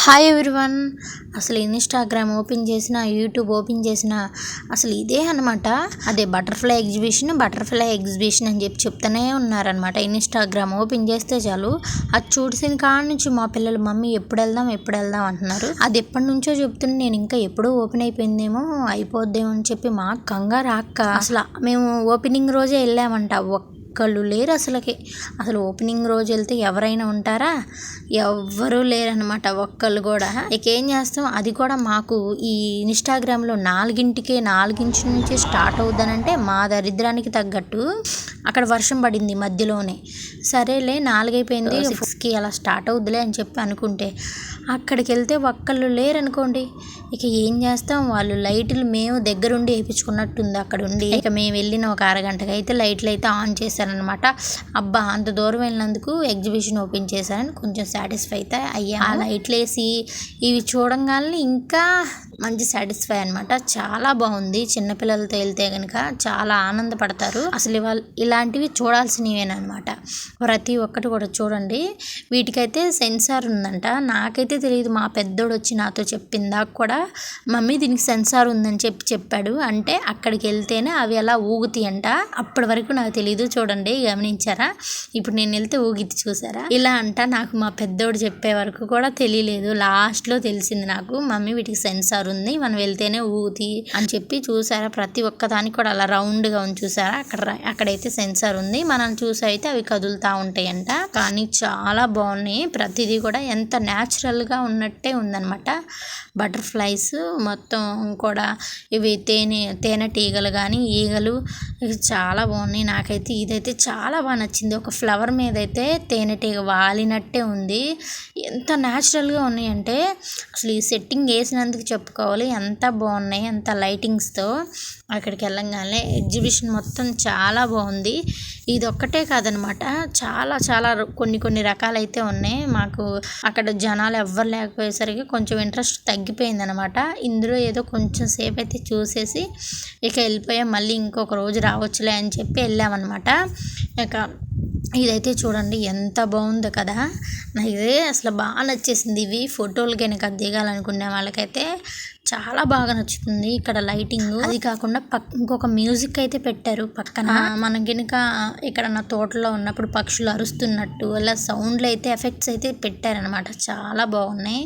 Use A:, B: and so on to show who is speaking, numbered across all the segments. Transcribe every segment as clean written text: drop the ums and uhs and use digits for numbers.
A: Hi everyone. అసలు Instagram open చేసిన, YouTube open చేసిన అసలు ఇదే అనమాట. అదే బటర్ఫ్లై ఎగ్జిబిషన్ అని చెప్తూనే ఉన్నారనమాట. ఇన్స్టాగ్రామ్ ఓపెన్ చేస్తే చాలు అది చూసిన కాడ నుంచి మా పిల్లలు మమ్మీ ఎప్పుడు వెళ్దాం అంటున్నారు. అది ఎప్పటి నుంచో చెప్తుంటే నేను ఇంకా ఎప్పుడూ ఓపెన్ అయిపోయిందేమో అయిపోద్దేమో అని చెప్పి మా కంగారు అక్క. అసలు మేము ఓపెనింగ్ రోజే వెళ్ళామంట. ఒక్కళ్ళు లేరు అసలు ఓపెనింగ్ రోజు వెళ్తే ఎవరైనా ఉంటారా? ఎవ్వరూ లేరనమాట, ఒక్కళ్ళు కూడా. ఇక ఏం చేస్తాం, అది కూడా మాకు ఈ ఇన్స్టాగ్రామ్లో 4 నుంచి స్టార్ట్ అవుద్దనంటే మా దరిద్రానికి తగ్గట్టు అక్కడ వర్షం పడింది మధ్యలోనే. సరేలే 4 అయిపోయింది, 6కి అలా స్టార్ట్ అవుద్దిలే అని చెప్పి అనుకుంటే అక్కడికి వెళ్తే ఒక్కళ్ళు లేరనుకోండి. ఇక ఏం చేస్తాం, వాళ్ళు లైట్లు మేము దగ్గరుండి వేయించుకున్నట్టుంది అక్కడ ఉండి. ఇక మేము వెళ్ళిన ఒక అరగంటకి అయితే లైట్లు అయితే ఆన్ చేశారనమాట. అబ్బా, అంత దూరం వెళ్ళినందుకు ఎగ్జిబిషన్ ఓపెన్ చేశారని కొంచెం సాటిస్ఫై అయితే అయ్యా. ఆ లైట్లు వేసి ఇవి చూడంగానే ఇంకా మంచి సాటిస్ఫై అనమాట. చాలా బాగుంది. చిన్నపిల్లలతో వెళ్తే కనుక చాలా ఆనందపడతారు. అసలు ఇలాంటివి చూడాల్సినవేనమాట. ప్రతి ఒక్కటి కూడా చూడండి. వీటికైతే సెన్సార్ ఉందంట. నాకైతే తెలియదు. మా పెద్దోడు వచ్చి నాతో చెప్పిందాక కూడా మమ్మీ దీనికి సెన్సార్ ఉందని చెప్పాడు. అంటే అక్కడికి వెళ్తేనే అవి అలా ఊగుతాయి అంట. అప్పటి వరకు నాకు తెలియదు. చూడండి, గమనించారా? ఇప్పుడు నేను వెళ్తే ఊగిద్ది, చూసారా? ఇలా అంట. నాకు మా పెద్దోడు చెప్పే వరకు కూడా తెలియలేదు. లాస్ట్లో తెలిసింది నాకు, మమ్మీ వీటికి సెన్సార్ ఉంది, మనం వెళ్తేనే ఊగుతాయి అని చెప్పి. చూసారా? ప్రతి ఒక్కదానికి కూడా అలా రౌండ్గా ఉంది, చూసారా? అక్కడైతే సెన్సార్ ఉంది. మనం చూసి అయితే అవి కదులుతూ ఉంటాయంట. కానీ చాలా బాగున్నాయి. ప్రతిదీ కూడా ఎంత న్యాచురల్గా ఉన్నట్టే ఉందన్నమాట. బటర్ఫ్లైస్ మొత్తం కూడా ఇవి తేనెటీగలు కానీ ఈగలు ఇవి చాలా బాగున్నాయి. నాకైతే ఇదైతే చాలా బాగా నచ్చింది. ఒక ఫ్లవర్ మీద అయితే తేనెటీగ వాలినట్టే ఉంది. ఎంత న్యాచురల్గా ఉన్నాయంటే అసలు ఈ సెట్టింగ్ వేసినందుకు చెప్పుకోవాలి. ఎంత బాగున్నాయి, ఎంత లైటింగ్స్తో. అక్కడికి వెళ్ళంగానే ఎగ్జిబిషన్ మొత్తం చాలా బాగుంది. ఇది ఒక్కటే కాదనమాట, చాలా కొన్ని రకాలైతే ఉన్నాయి. మాకు అక్కడ జనాలు ఎవ్వరు లేకపోయేసరికి కొంచెం ఇంట్రెస్ట్ తగ్గిపోయిందనమాట. ఇందులో ఏదో కొంచెం సేపు అయితే చూసేసి ఇక వెళ్ళిపోయాం. మళ్ళీ ఇంకొక రోజు రావచ్చులే అని చెప్పి వెళ్ళామన్నమాట. ఇక ఇదైతే చూడండి ఎంత బాగుందో కదా. నాకు ఇదే అసలు బాగా నచ్చేసింది. ఇవి ఫోటోలు కనుక దిగాలనుకునే వాళ్ళకైతే చాలా బాగా నచ్చుతుంది. ఇక్కడ లైటింగ్, అది కాకుండా ఇంకొక మ్యూజిక్ అయితే పెట్టారు పక్కన. మనం కనుక ఇక్కడ నా తోటలో ఉన్నప్పుడు పక్షులు అరుస్తున్నట్టు అలా సౌండ్లు అయితే ఎఫెక్ట్స్ అయితే పెట్టారనమాట. చాలా బాగున్నాయి.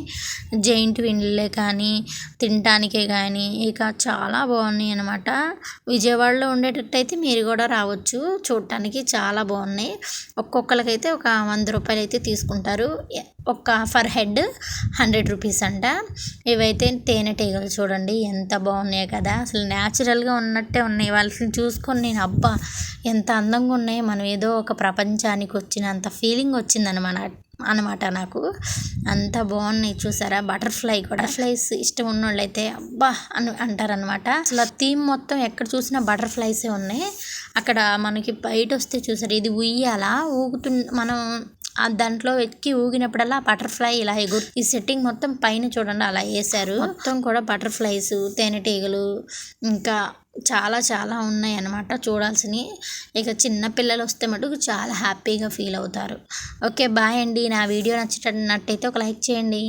A: జైంట్ వీళ్ళే కానీ తినటానికే కానీ ఇక చాలా బాగున్నాయి అనమాట. విజయవాడలో ఉండేటట్టయితే మీరు కూడా రావచ్చు చూడటానికి. చాలా బాగున్నాయి. ఒక్కొక్కరికైతే ఒక 100 రూపాయలు అయితే తీసుకుంటారు. ఫర్ హెడ్ 100 రూపీస్ అంట. ఇవైతే తేనెటీగలు చూడండి ఎంత బాగున్నాయి కదా. అసలు న్యాచురల్గా ఉన్నట్టే ఉన్నాయి. వాళ్ళని చూసుకొని నేను అబ్బా ఎంత అందంగా ఉన్నాయి, మనం ఏదో ఒక ప్రపంచానికి వచ్చినంత ఫీలింగ్ వచ్చిందనమాట నాకు. అంత బాగున్నాయి. చూసారా? బటర్ఫ్లైస్ ఇష్టం ఉన్న వాళ్ళైతే అబ్బా అని అంటారనమాట. అసలు థీమ్ మొత్తం ఎక్కడ చూసినా బటర్ఫ్లైసే ఉన్నాయి. అక్కడ మనకి బయట వస్తే చూసారు, ఇది ఉయ్యాలా మనం దాంట్లో ఎక్కి ఊగినప్పుడల్లా బటర్ఫ్లై ఇలా ఈ సెట్టింగ్ మొత్తం పైన చూడండి అలా వేశారు. మొత్తం కూడా బటర్ఫ్లైస్, తేనెటీగలు ఇంకా చాలా ఉన్నాయి అన్నమాట చూడాల్సినవి. ఇక చిన్న పిల్లలు వస్తే మటుకు చాలా హ్యాపీగా ఫీల్ అవుతారు. ఓకే, బాయ్ అండి. నా వీడియో నచ్చినట్టయితే ఒక లైక్ చేయండి.